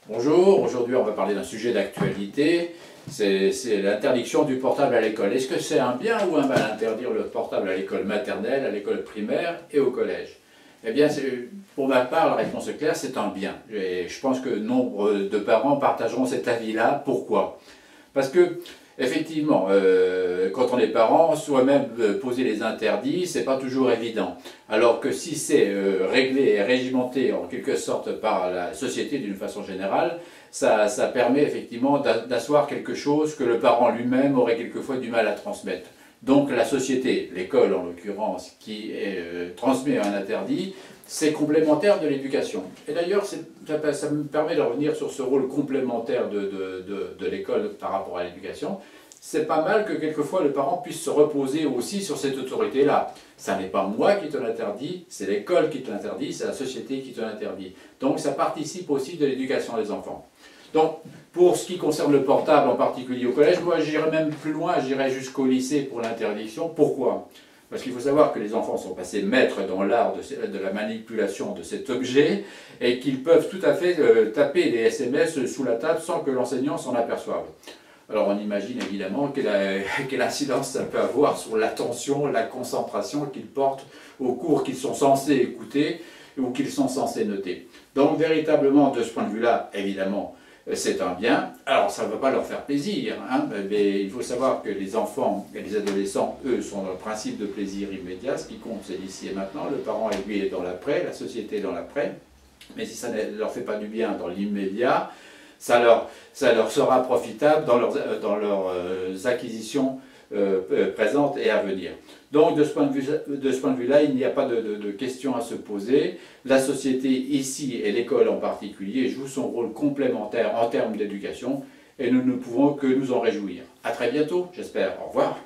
Bonjour, aujourd'hui on va parler d'un sujet d'actualité, c'est l'interdiction du portable à l'école. Est-ce que c'est un bien ou un mal interdire le portable à l'école maternelle, à l'école primaire et au collège? Eh bien, pour ma part, la réponse est claire, c'est un bien. Et je pense que nombre de parents partageront cet avis-là. Pourquoi? Parce que, effectivement, quand on est parent, soi-même poser les interdits, c'est pas toujours évident. Alors que si c'est réglé et régimenté en quelque sorte par la société d'une façon générale, ça permet effectivement d'asseoir quelque chose que le parent lui-même aurait quelquefois du mal à transmettre. Donc la société, l'école en l'occurrence, qui transmet un interdit, c'est complémentaire de l'éducation. Et d'ailleurs, ça me permet de revenir sur ce rôle complémentaire de l'école par rapport à l'éducation. C'est pas mal que quelquefois le parent puisse se reposer aussi sur cette autorité-là. Ça n'est pas moi qui te l'interdis, c'est l'école qui te l'interdit, c'est la société qui te l'interdit. Donc ça participe aussi de l'éducation des enfants. Donc, pour ce qui concerne le portable, en particulier au collège, moi j'irais même plus loin, j'irais jusqu'au lycée pour l'interdiction. Pourquoi? Parce qu'il faut savoir que les enfants sont passés maîtres dans l'art de la manipulation de cet objet et qu'ils peuvent tout à fait taper des SMS sous la table sans que l'enseignant s'en aperçoive. Alors on imagine évidemment quelle incidence ça peut avoir sur l'attention, la concentration qu'ils portent aux cours qu'ils sont censés écouter ou qu'ils sont censés noter. Donc véritablement de ce point de vue-là, évidemment, c'est un bien. Alors ça ne va pas leur faire plaisir, hein, mais il faut savoir que les enfants et les adolescents, eux, sont dans le principe de plaisir immédiat. Ce qui compte, c'est l'ici et maintenant. Le parent, lui, est dans l'après, la société est dans l'après. Mais si ça ne leur fait pas du bien dans l'immédiat, ça leur sera profitable dans leurs acquisitions présentes et à venir. Donc de ce point de vue-là, il n'y a pas de question à se poser. La société ici et l'école en particulier joue son rôle complémentaire en termes d'éducation et nous ne pouvons que nous en réjouir. À très bientôt, j'espère. Au revoir.